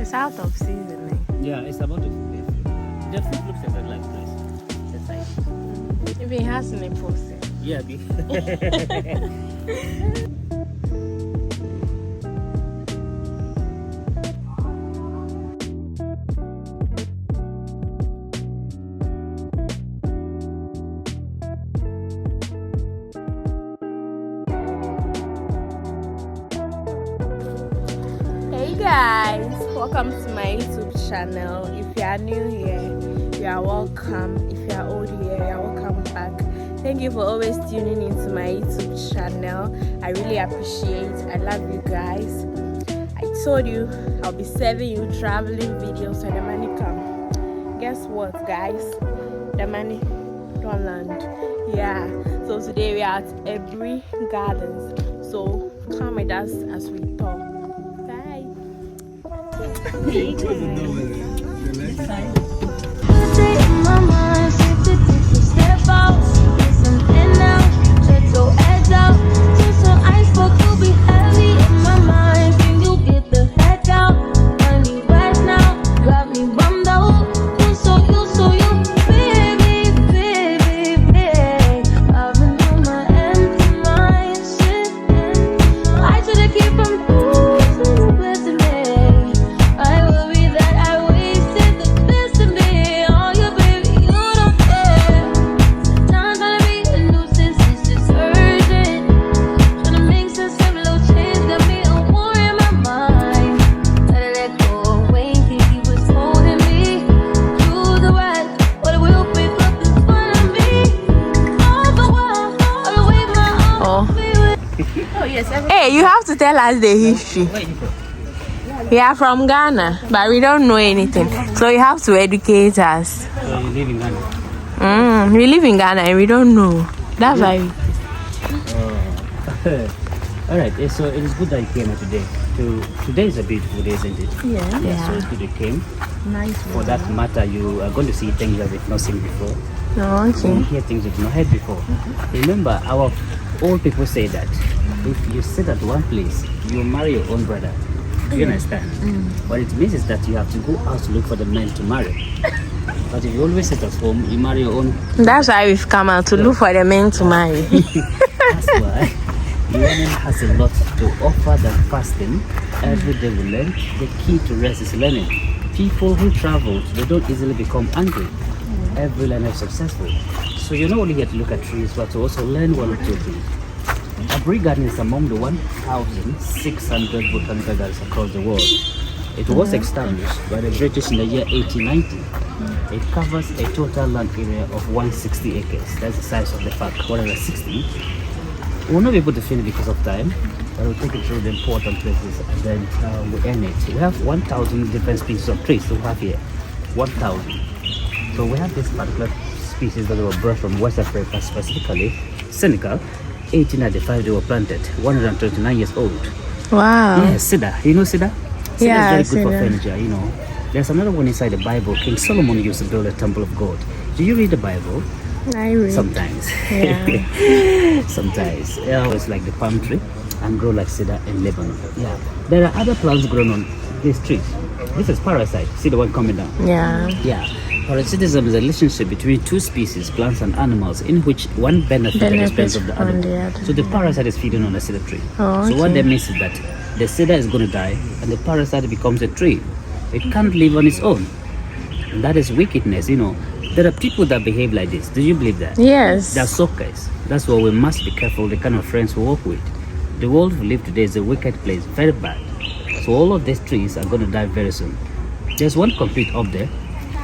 It's out of season. Yeah, it's about to flip. The fruit looks exactly like this. The size. If it has any process. Yeah, Hey guys, welcome to my YouTube channel. If you are new here, you are welcome. If you are old here, you are welcome back. Thank you for always tuning into my YouTube channel. I really appreciate. I love you guys. I told you I'll be serving you traveling videos when the money come. Guess what, guys? The money don't land. Yeah. So today we are at Aburi Gardens. So come with us as we talk. Bye. Hey, you have to tell us the history. We are from Ghana, but we don't know anything. So you have to educate us. So you live in Ghana? We live in Ghana and we don't know. That's why. Alright, so it is good that you came here today. Today is a beautiful day, isn't it? Yeah. So it's good you came. Nice. For that matter, you are going to see things that we've not seen before. Oh, okay. You hear things you've not heard before. Remember, our old people say that if you sit at one place, you marry your own brother. Do you understand? What it means is that you have to go out to look for the men to marry. But if you always sit at home, you marry your own. That's why we've come out to look for the men to marry. That's why learning has a lot to offer than fasting. Every day we learn. The key to rest is learning. People who travel, they don't easily become angry. Every learner is successful. So you're not only here to look at trees, but to also learn one or two things. Aburi Garden is among the 1,600 botanical gardens across the world. It was established by the British in the year 1890. It covers a total land area of 160 acres. That's the size of the park, 160. We'll not be able to finish because of time, but we'll take you through the important places and then we'll end it. We have 1,000 different species of trees we have here. 1,000. So we have this particular species that were brought from West Africa, specifically Senegal. 1895 they were planted, 129 years old. Wow. Yeah, cedar. You know cedar? Cedar Yeah, is very good for cedar. furniture, you know. There's another one inside the Bible. King Solomon used to build a temple of God. Do you read the Bible? I read. Sometimes. Yeah. Sometimes. It's like the palm tree and grow like cedar in Lebanon. Yeah. There are other plants grown on these trees. This is parasite. See the one coming down? Yeah. Yeah. Parasitism is a relationship between two species, plants and animals, in which one benefits at the expense of the from other. the other. So the parasite is feeding on the cedar tree. Oh, So what okay. that means is that the cedar is going to die and the parasite becomes a tree. It can't live on its own. And that is wickedness, you know. There are people that behave like this. Do you believe that? Yes. They're suckers. That's why we must be careful the kind of friends we work with. The world we live today is a wicked place, very bad. So all of these trees are going to die very soon. There's one complete up there.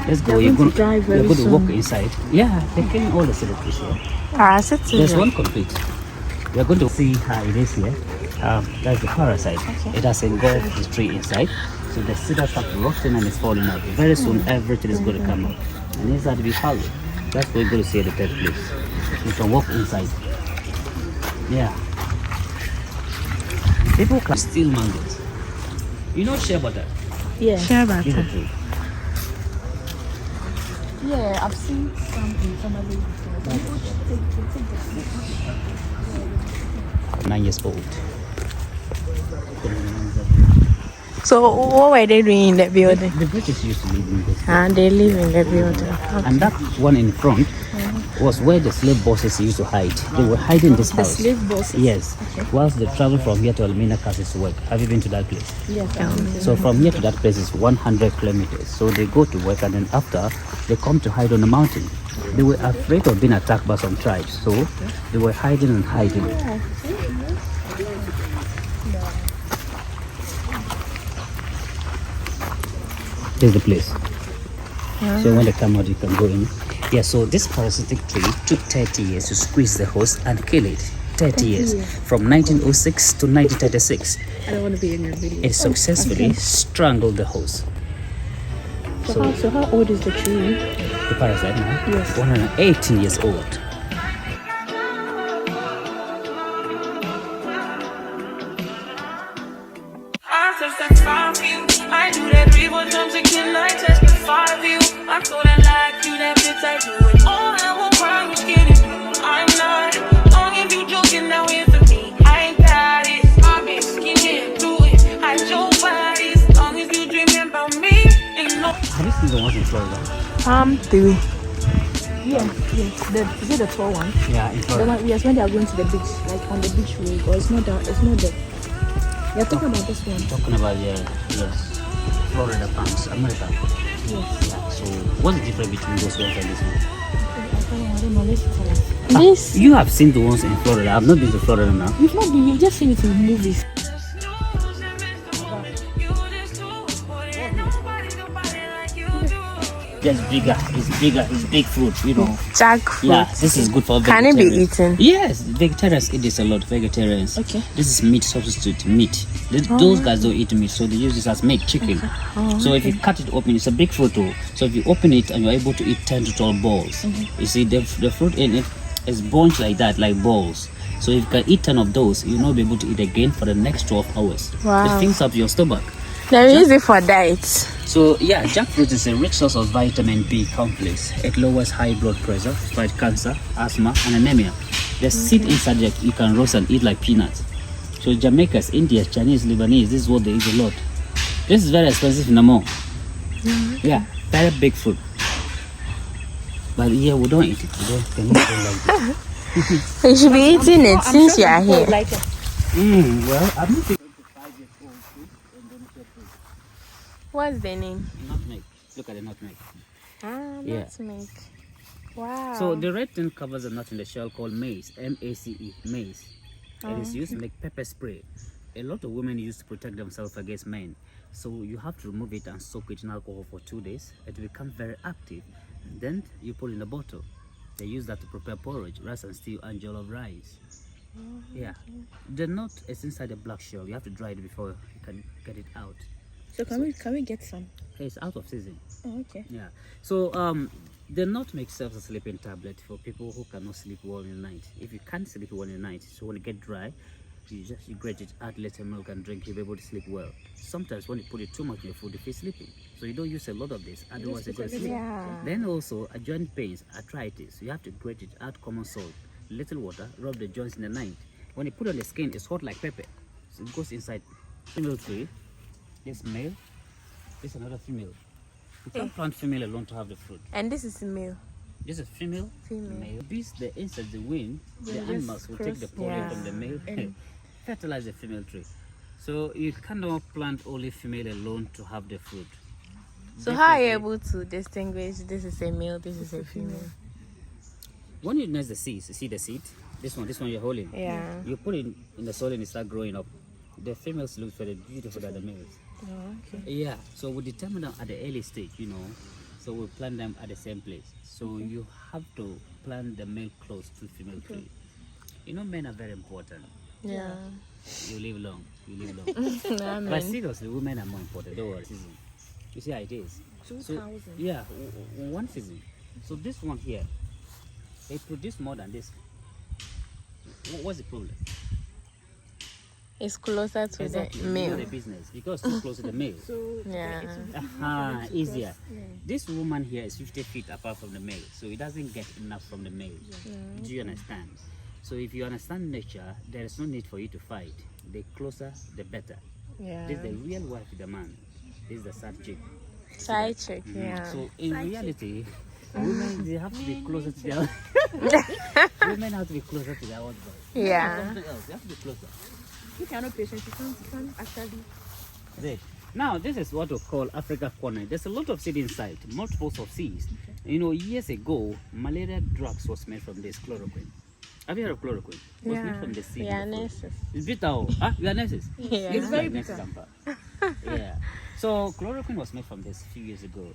Let's go. You're going to walk inside. Yeah, they're killing all the cedar trees here. There's one complete. We're going to see how it is here. That's the parasite. Okay. It has engulfed the tree inside. So the cedar starts rotting and it's falling out. Very soon everything is going to come out. And inside will be hollow. That's what we're going to see at the third place. You can walk inside. Yeah. People can steal mangoes. You know shea butter? Yeah. Shea butter. Is it true? Yeah, I've seen some in family. 9 years old. So what were they doing in the building? The British used to live in this. And they live in the building. Okay. And that one in front was where the slave bosses used to hide. They were hiding this The house. slave bosses? Yes. Okay. Whilst they travel from here to Elmina Castles to work. Have you been to that place? Yes. So from here to that place is 100 kilometers. So they go to work and then after they come to hide on the mountain. They were afraid of being attacked by some tribes. So they were hiding and hiding. This is the place. So when they come out, you can go in. Yeah, so this parasitic tree took 30 years to squeeze the host and kill it. 30 years. From 1906 to 1936. I don't want to be in your video. It successfully strangled the host. So how old is the tree? The parasite now? Yes. 118 years old. I do that 3-4 times again. I testify of you. I'm so that like you, that bitch. I do it all. I won't cry, was kidding. I'm not. Long if you joking, now it's for me. I ain't got it. I've been scheming through it. I your bodies. Long as you dreaming about me, ain't no. Have you seen the ones in Florida? 3. Yes. Is it the tall one? Yeah, in The Florida. one, yes, when they are going to the beach, like on the beach road, or it's not down, it's not there. You're talking about this one. Talking about, yes, Florida palms, America. Yes. Yeah, so what's the difference between those ones and this one? I don't know. Let's tell us. This, You have seen the ones in Florida. I've not been to Florida now. you've not been, you've just seen it in movies. Just bigger. It's bigger. It's big fruit, you know. Jackfruit. Yeah, this is good for Can it vegetarians. be eaten? Yes, vegetarians eat this a lot. Vegetarians. Okay. This is meat substitute meat. Those guys don't eat meat, so they use this as meat, chicken. So if you cut it open, it's a big fruit too. So if you open it and you're able to eat 10 to 12 balls, you see the fruit in it is bunched like that, like balls. So if you can eat 10 of those, you'll not be able to eat again for the next 12 hours. Wow. It fills up your stomach. They're easy for diets. So yeah, jackfruit is a rich source of vitamin B complex. It lowers high blood pressure, fights cancer, asthma, and anemia. The seed inside it you can roast and eat like peanuts. So Jamaicans, Indians, Chinese, Lebanese, this is what they eat a lot. This is very expensive in Namong. Yeah, very big fruit. But yeah, we don't eat it. We don't like this. You should be eating it since you are here. Well, I'm not 25 years old fruit and don't get fruit. What's the name? Nutmeg. Look at the nutmeg. Yeah. Nutmeg. Wow. So the red thing covers a nut in the shell called mace, M-A-C-E, mace. It is used to make pepper spray. A lot of women use to protect themselves against men. So you have to remove it and soak it in alcohol for 2 days. It will become very active. And then you put it in a bottle. They use that to prepare porridge, rice and stew, and jollof rice. Yeah. The nut is inside the black shell. You have to dry it before you can get it out. So can we get some? It's out of season. Oh, okay. Yeah. So the nutmeg serves as a sleeping tablet for people who cannot sleep well in the night. If you can't sleep well in the night, so when you get dry, you grate it, add little milk and drink, you'll be able to sleep well. Sometimes when you put it too much in your food, you feel sleepy. So you don't use a lot of this, otherwise you're going to sleep. Yeah. Then also, joint pains, arthritis, you have to grate it, add common salt, little water, rub the joints in the night. When you put it on the skin, it's hot like pepper. So it goes inside. Female tree, this male, this another female. You can't plant female alone to have the fruit. And this is male. This is female, male. Bees, the insects, the wind, the animals will take the pollen from the male and fertilize the female tree. So you cannot plant only female alone to have the fruit. So how are you able to distinguish this is a male, this is a female? When you nest the seeds, you see the seed? This one you're holding. Yeah. You put it in the soil and it start growing up. The females look very beautiful than the males. Oh, okay. Yeah, so we determine them at the early stage, you know. So we plant them at the same place. So you have to plant the male close to female tree. You know, men are very important. Yeah. You live long. You live long. Amen. But seriously, women are more important. Don't worry. Season. You see how it is. 2,000. Yeah, one season. So this one here, they produce more than this. What's the problem? It's closer to Exactly. the You know male. the business because too close to the male. Yeah. Easier. This woman here is 50 feet apart from the male, so it doesn't get enough from the male. Do you understand? So if you understand nature, there is no need for you to fight. The closer, the better. Yeah. This is the real wife of the man. This is the side chick. Side chick, yeah. So in reality, women they have to be closer to their women have to be closer to their husband. Yeah. Something else. They have to be closer. If you're not patient, you can't actually. There. Now this is what we call Africa Corner. There's a lot of seed inside, multiples of seeds. You know, years ago, malaria drugs was made from this chloroquine. Have you heard of chloroquine? It was made from the seed. Yeah, of the fruit. nurses. It's bitter. Oh. Ah, you are nurses? Yeah. It's very Like bitter. nurses, yeah. So chloroquine was made from this a few years ago.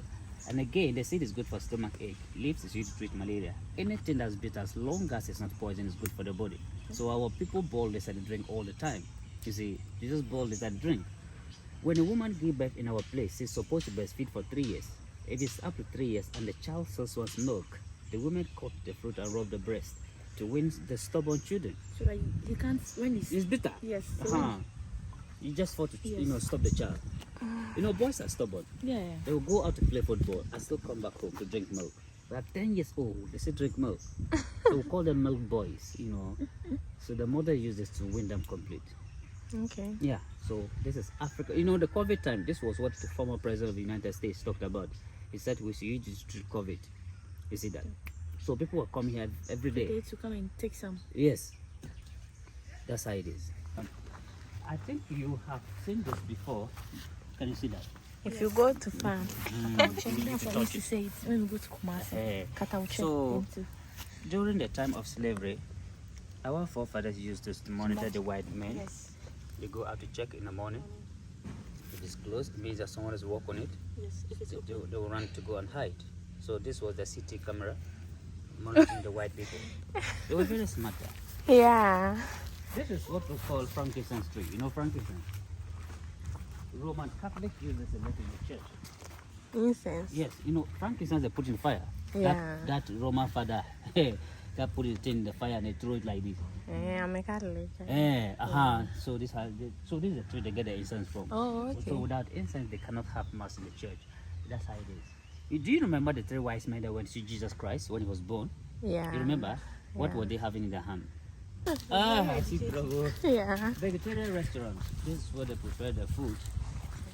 And again, the seed is good for stomach ache. Leaves is used to treat malaria. Anything that's bitter, as long as it's not poison, is good for the body. So our people boil this and drink all the time. You see, you just boil this and drink. When a woman gives birth in our place, she's supposed to breastfeed for 3 years. If it's up to 3 years and the child still wants milk, the women cut the fruit and rub the breast to win the stubborn children. So that you can't when It's bitter. yes. So Uh-huh. You just fought to stop the child. You know, boys are stubborn. yeah. They will go out to play football and still come back home to drink milk. They are 10 years old, they still drink milk. So we call them milk boys, you know. So the mother uses to win them complete. Okay. Yeah, so this is Africa. You know, the COVID time, this was what the former president of the United States talked about. He said we should use this to treat COVID. You see that? So people were coming here every day. They to come and take some. Yes, that's how it is. I think you have seen this before. Can you see that? If you go to farm, That's what I used to say it when we go to Kumasi. Eh, Cut out check so into. during the time of slavery, our forefathers used this to monitor the white men. Yes. They go out to check in the morning. If it's closed, it means that someone is walking it. Yes. If it's They will run to go and hide. So this was the CT camera monitoring the white people. They were very smart. yeah. This is what we call frankincense tree. You know frankincense? Roman Catholics use this a lot in the church. Incense. Yes, you know frankincense they put in fire. Yeah. That Roman father, that put it in the fire and they throw it like this. Yeah, I'm a Catholic. So this is the tree they get the incense from. Oh, okay. So without incense, they cannot have mass in the church. That's how it is. Do you remember the 3 wise men that went to see Jesus Christ when he was born? Yeah. You remember? What were they having in their hand? I see trouble. Yeah. Vegetarian restaurants. This is where they prepare their food.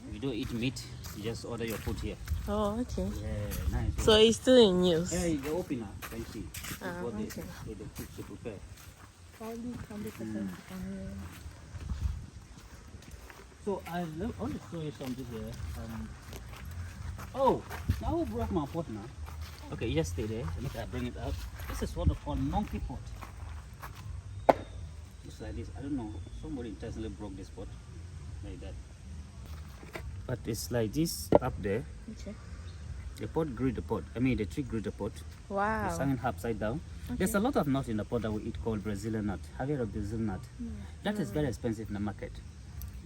If you don't eat meat, you just order your food here. Oh, okay. Yeah, nice. So it's still in use. yeah, you open now. Can you see? This is what okay. they put to prepare. probably 100%. So I want to show you something here. Oh, now who brought my pot now? Okay, you just stay there. Let me bring it up. This is what they call monkey pot. Just like this. I don't know. Somebody intentionally broke this pot like that. But it's like this up there. Okay. The pot grew the pot. I mean, the tree grew the pot. Wow. It's hanging upside down. There's a lot of nut in the pot that we eat called Brazilian nut. Have you heard of Brazilian nut? That is very expensive in the market.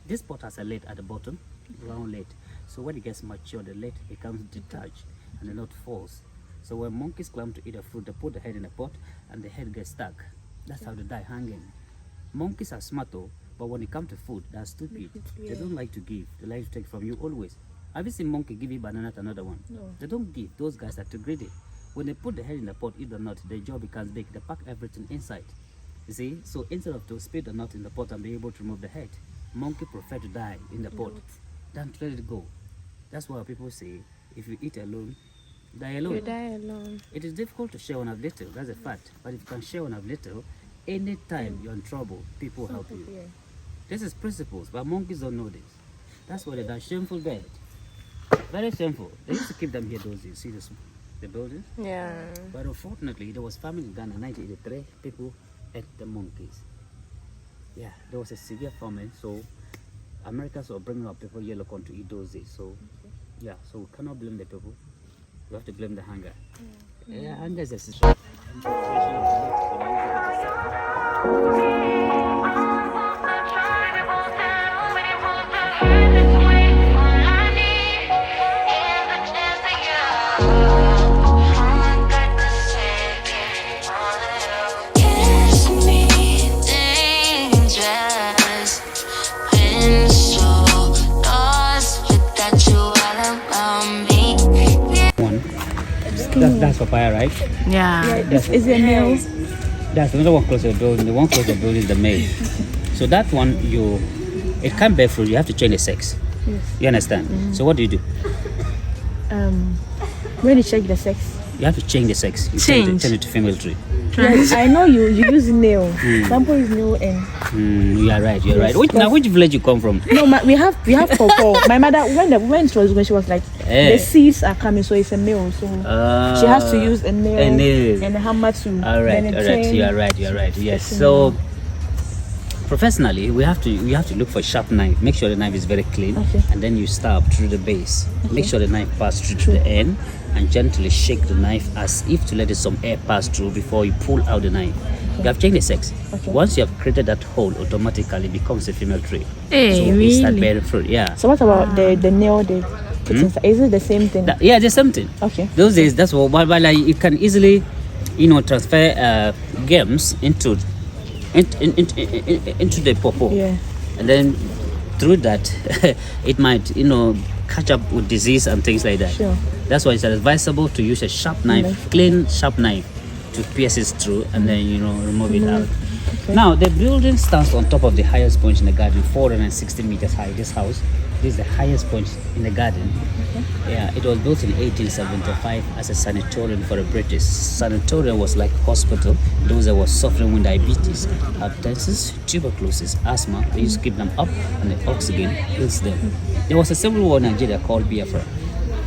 This pot has a lid at the bottom, round lid. So when it gets mature, the lid becomes detached and the nut falls. So when monkeys climb to eat the fruit, they put the head in the pot and the head gets stuck. That's how they die hanging. Monkeys are smart though, but when it comes to food, they're stupid. They don't like to give. They like to take from you always. Have you seen monkey give you banana to another one? No. They don't give. Those guys are too greedy. When they put the head in the pot, eat the nut, the jaw becomes big. They pack everything inside. You see? So instead of to spit the nut in the pot and be able to remove the head, monkey prefer to die in the pot than to let it go. That's why people say, if you eat alone, die alone. You die alone. It is difficult to share one of little, that's a fact. But if you can share one of little, anytime you're in trouble, people help you. Yeah. This is principles, but monkeys don't know this. That's why they're done shameful dead. Very shameful. They used to keep them here those days. See this, the buildings? Yeah. But unfortunately, there was famine in Ghana in 1983. People ate the monkeys. Yeah, there was a severe famine, so Americans were bringing up people yellow corn to eat those days. So, yeah, so we cannot blame the people. We have to blame the hunger. Yeah, hunger is a situation. That's papaya, right? Yeah. This is a male. That's another one close to the building. The one close to the building is the male. So that one you it can't bear fruit. You have to change the sex. Yes. You understand? So what do you do? When you check the sex. You have to change the sex. You turn it to female tree. Yes, I know you use nail. Sample is nail and. You are right. You are right. Which village you come from? No, we have pawpaw. My mother when she was like the seeds are coming, so it's a nail. So she has to use a nail and a hammer to. All right. You are right. Yes. So professionally, we have to look for a sharp knife. Make sure the knife is very clean, and then you stab through the base. Make sure the knife passes through to the end, and gently shake the knife as if to let some air pass through before you pull out the knife. You have changed the sex. Once you have created that hole, automatically it becomes a female tree. Hey, so really? it starts bearing fruit. Yeah. So what about the nail? Is it the same thing? Yeah, the same thing. Okay. Those days, that's what. But like, you can easily, transfer germs into the pawpaw. Yeah. And then through that, it might, catch up with disease and things like that. Sure. That's why it's advisable to use a sharp knife, clean sharp knife, to pierce it through and then remove it out. Okay. Now the building stands on top of the highest point in the garden, 460 meters high. This is the highest point in the garden. Okay. Yeah, it was built in 1875 as a sanatorium for the British. Sanatorium was like hospital. Those that were suffering with diabetes, hypertension, tuberculosis, asthma, they used to keep them up and the oxygen heals them. There was a civil war in Nigeria called Biafra.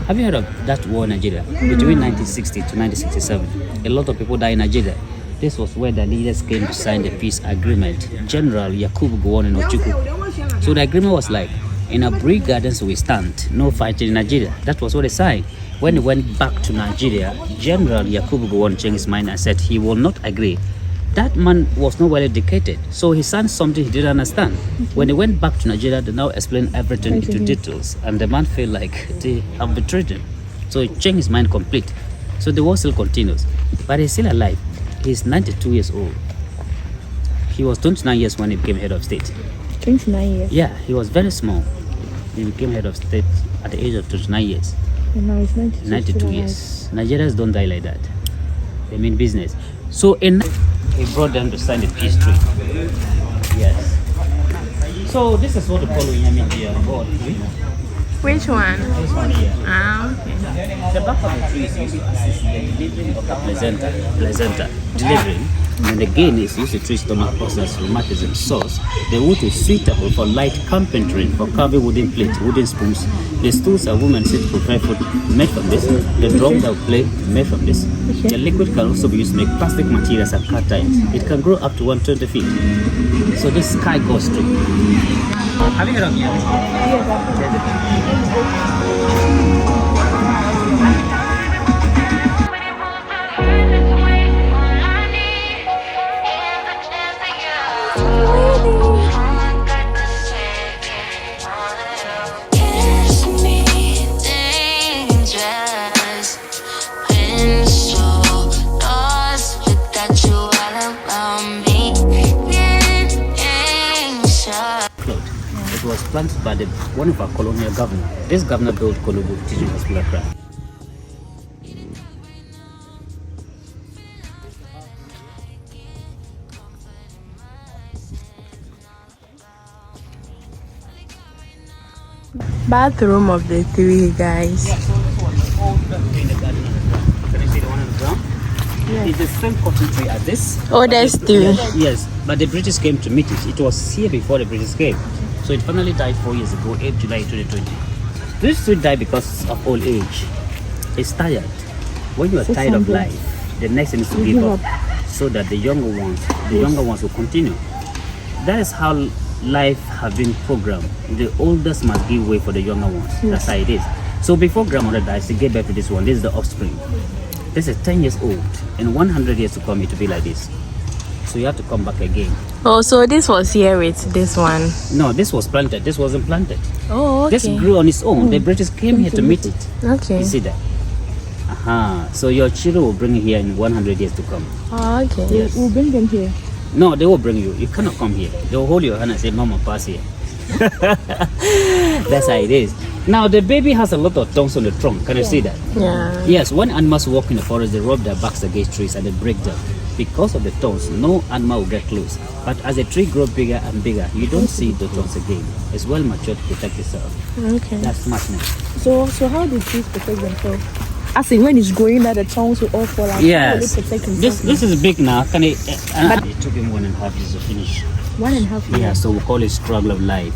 Have you heard of that war in Nigeria? Between 1960 to 1967, a lot of people died in Nigeria. This was where the leaders came to sign the peace agreement. General Yakubu Gowon and Ojukwu. So the agreement was like, in Aburi Gardens we stand, no fighting in Nigeria. That was what they signed. When they went back to Nigeria, General Yakubu Gowon changed his mind and said he will not agree. That man was not well educated, so he signed something he didn't understand. When they went back to Nigeria, they now explained everything into details, and the man felt like they have betrayed him. So he changed his mind complete. So the war still continues, but he's still alive. He's 92 years old. He was 29 years when he became head of state. 29 years? Yeah, he was very small. He became head of state at the age of 29 years. And now he's 92 years. Nigerians don't die like that. They mean business. So he brought them to sign the peace treaty. Yes. So this is what the following Yamidi board. Which one? This one here. Okay. The back of the tree is used to assist the delivering of the placenta delivering. And again, it's used to treat stomach ulcers, rheumatism, sores. The wood is suitable for light carpentry, for carving wooden plates, wooden spoons. The stools are women sit to prepare food made from this. The drum that we play made from this. The liquid can also be used to make plastic materials and car tires. It can grow up to 120 feet. So this sky ghost tree. Have you heard of it? It was planted by one of our colonial governors. This governor built Kolobo Teaching Hospital Accra. Bathroom of the three, guys. Yeah, so this one is all the tree in the garden. Can you see the one on the ground? Yeah. It's the same cotton tree as this. Oh, there's three. Yes, but the British came to meet it. It was here before the British came. So it finally died 4 years ago, 8 July 2020. This tree died because of old age. It's tired. When you are tired of life, the next thing is to give up, so that the younger ones will continue. That is how life has been programmed. The oldest must give way for the younger ones. That's how it is. So before grandmother dies, she gave birth to this one. This is the offspring. This is 10 years old. In 100 years to come, it will be like this. So you have to come back again. Oh, so this was here with this one? No, this was planted. This wasn't planted. Oh, okay. This grew on its own. The British came here to meet it. Okay. You see that? So your children will bring you here in 100 years to come. Oh, okay. Yes. We'll bring them here. No, they will bring you. You cannot come here. They will hold your hand and say, Mama, pass here. That's how it is. Now, the baby has a lot of thorns on the trunk. Can you see that? Yeah. Yes, when animals walk in the forest, they rub their backs against trees and they break them. Because of the thorns, no animal will get close. But as the tree grows bigger and bigger, you don't see the thorns again. It's well matured to protect itself. Okay. That's smartness. So how do trees protect themselves? As in when it's growing, that the tongues will all fall out. Yes. How do they protect themselves? This is big now. Can it? But it took him 1.5 years to finish. 1.5 years. Yeah. So we call it struggle of life.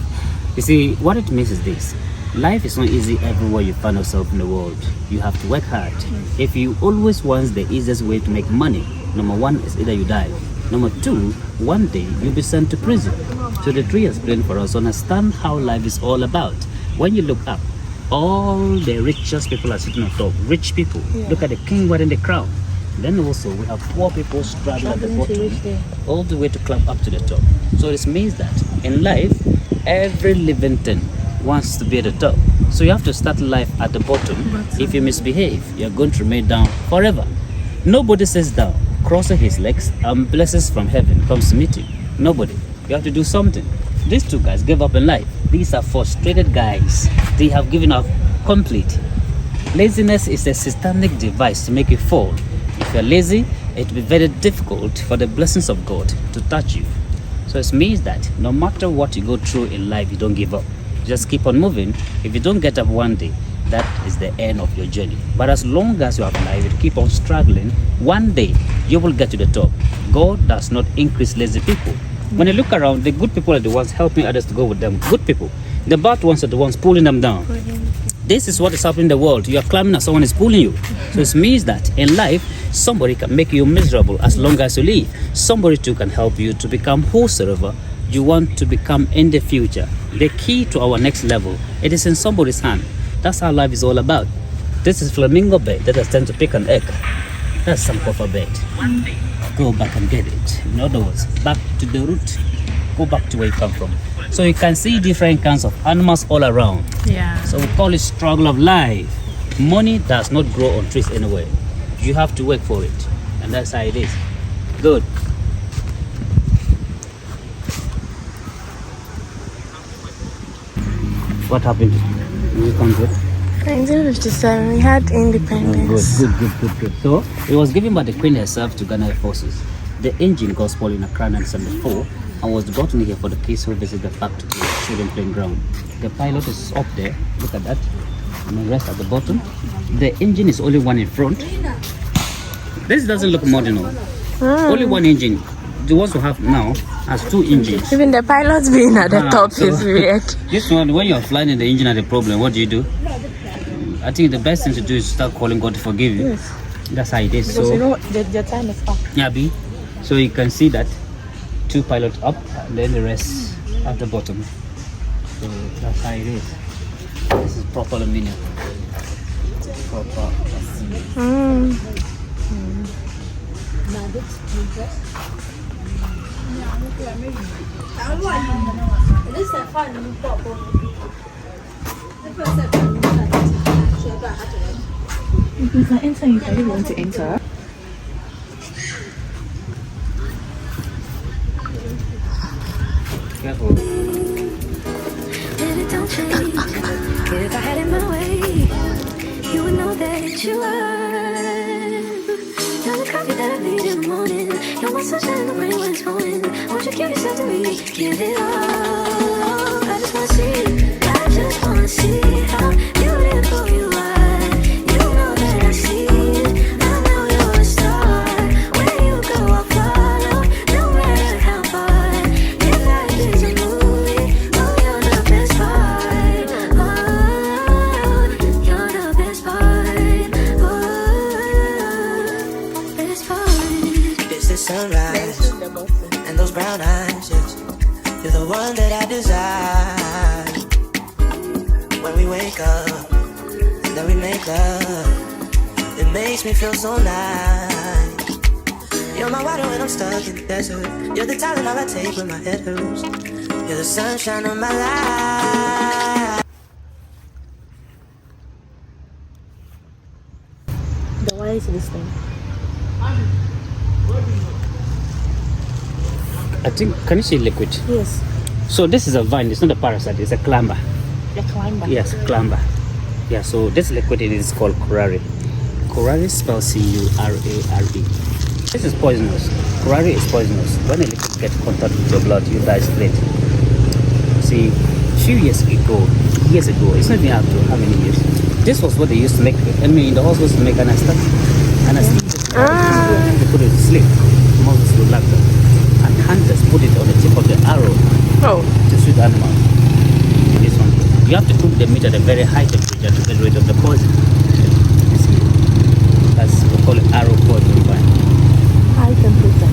You see, what it means is this: life is not easy everywhere you find yourself in the world. You have to work hard. If you always want the easiest way to make money, number one is either you die. Number two, one day you'll be sent to prison. So the tree explained for us to understand how life is all about. When you look up, all the richest people are sitting on top. Rich people. Look at the king wearing the crown. Then also we have poor people struggling at the bottom, all the way to climb up to the top. So this means that in life, every living thing wants to be at the top. So you have to start life at the bottom. If you misbehave, you're going to remain down forever. Nobody sits down, crosses his legs, and blessings from heaven comes to meet you. Nobody. You have to do something. These two guys gave up in life. These are frustrated guys. They have given up complete. Laziness is a satanic device to make you fall. If you're lazy, it will be very difficult for the blessings of God to touch you. So it means that no matter what you go through in life, you don't give up. Just keep on moving. If you don't get up one day, that is the end of your journey. But as long as you have life, you keep on struggling, one day you will get to the top. God does not increase lazy people. When you look around, the good people are the ones helping others to go with them. Good people. The bad ones are the ones pulling them down. This is what is happening in the world. You are climbing and someone is pulling you. So it means that in life, somebody can make you miserable as long as you live. Somebody too can help you to become whosoever you want to become in the future. The key to our next level, it is in somebody's hand. That's how life is all about. This is flamingo bed that has tend to pick an egg. That's some copper bed. Go back and get it. In other words, back to the root. Go back to where you come from. So you can see different kinds of animals all around. Yeah. So we call it struggle of life. Money does not grow on trees anywhere. You have to work for it. And that's how it is. Good. What happened in this country? 1957, we had independence. Good. So it was given by the Queen herself to Ghana forces. The engine got spoiled in Accra in 1974 and was brought in here for the kids who visit the park to the children playing ground. The pilot is up there, look at that, and the rest at the bottom. The engine is only one in front. This doesn't look modern. Only one engine. The ones we have now has two engines. Even the pilot being at the top is weird. This one, when you're flying and the engine had a problem, what do? I think the best thing to do is start calling God to forgive you. Yes. That's how it is. Because so you know the time is up. yeah, B. So you can see that two pilots up and then the rest at the bottom. So that's how it is. This is proper aluminium. Proper aluminium. You can enter if you want to enter. Careful. Baby, don't change. If I had it my way, you would know that you are. You're the coffee that I made in the morning. You're my sunshine in the rain when it's snowing. Won't you give yourself to me? Give it all. I just wanna see. I just wanna see how beautiful you are. You know that I see it. I know you're a star. Where you go, I'll follow. No matter how far. If life is a movie, oh, you're the best part. Oh, you're the best part. Oh, best part. It's the sunrise and those brown eyes, yes. You're the one that I desire. When we wake up and then we make love, it makes me feel so nice. You're my water when I'm stuck in the desert. You're the Tylenol I take when my head hurts. You're the sunshine of my life. The why is this thing? I think, can you see liquid? Yes. So this is a vine, it's not a parasite, it's a climber. The climber. Yes, climber. Yeah, so this liquid is called curare. Curare spells C-U-R-A-R-E. This is poisonous. Curare is poisonous. When a liquid gets contact with your blood, you die straight. See, few years ago, it's not even up to how many years. This was what they used to make. I mean, the hospitals to make anesthetic. They put it to sleep. Monks will like that. And hunters put it on the tip of the arrow to shoot animals. This one. You have to cook the meat at a very high temperature to get rid of the poison. You see, that's we call it arrow poison. High temperature.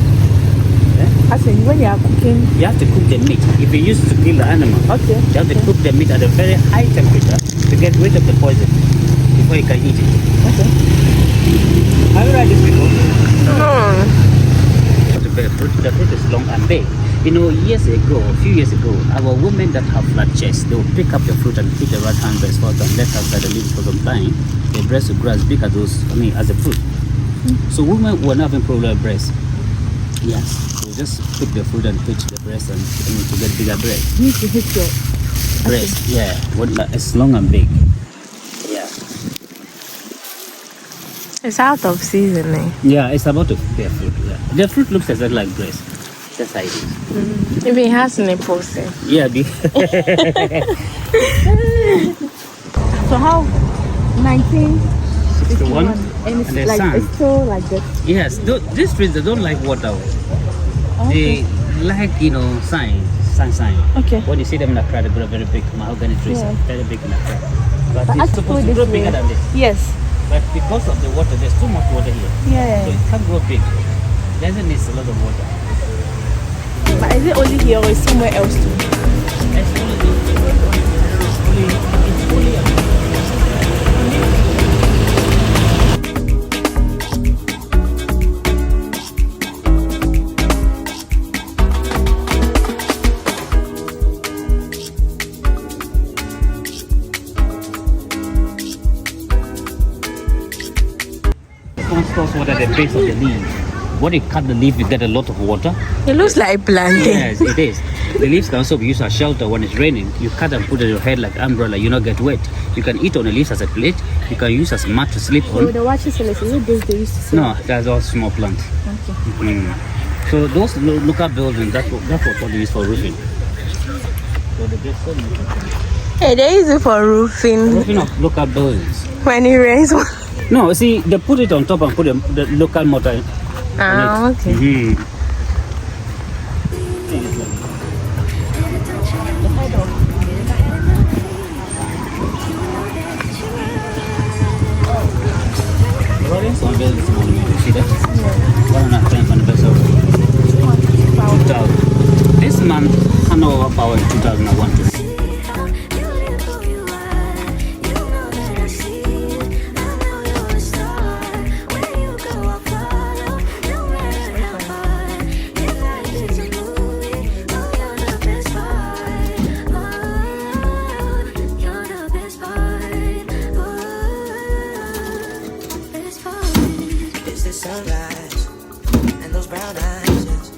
Yeah? I said when you are cooking, you have to cook the meat. If you used to kill the animal, you have to cook the meat at a very high temperature to get rid of the poison before you can eat it. Okay. Have you tried this before? The fruit is long and big. You know, a few years ago, our women that have flat chests, they will pick up the fruit and keep the right hand breast first and let outside the leaves for some time. The breast will grow as big as as the fruit. So women were not having problem with breast. Yes. So just pick the fruit and pitch the breast and to get bigger breast. You need to hit your breast. Yeah. It's long and big. Yeah. It's out of seasoning. Yeah, it's about to bear fruit. Yeah. The fruit looks exactly like breast. That's how it is. If it has nipples. Yeah. So how 1961 and it's the like sun. it's still like this. Yes, these trees they don't like water. They like sunshine. Okay. When you see them in Accra, they grow very big mahogany trees, very big in Accra. But it's supposed to grow bigger than this. Yes. But because of the water, there's too much water here. Yeah. So it can't grow big. It doesn't need a lot of water. But is it only here or is somewhere else too? It's only stores water at the base of the leaf. When you cut the leaf, you get a lot of water. It looks like plantain. Yes, it is. The leaves can also be used as shelter when it's raining. You cut and put it on your head like umbrella, you not get wet. You can eat on the leaves as a plate. You can use as mat to sleep on. So the watches is it this they used to say? No, that's all small plants. Okay. So those local buildings, that's what they use for roofing. Hey, they use it for roofing. Roofing of local buildings. When it rains. No, see, they put it on top and put the local mortar. Okay. See that? 1.5 anniversary. 2000. This month, Hanover Power in 2001. Sunrise and those brown eyes,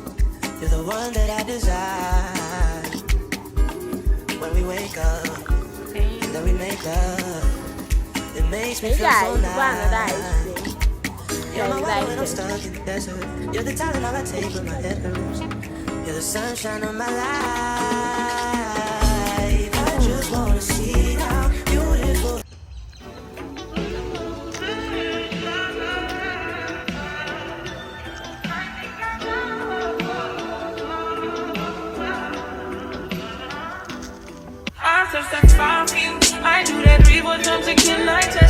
you're the one that I desire. When we wake up and then we make love, it makes me feel so nice. You're my water when I'm stuck in the desert. You're the Tylenol I take when my head hurts. You're the sunshine of my life. I just wanna see how beautiful. I touched that fire for you. I do that 3-4 times again. I touch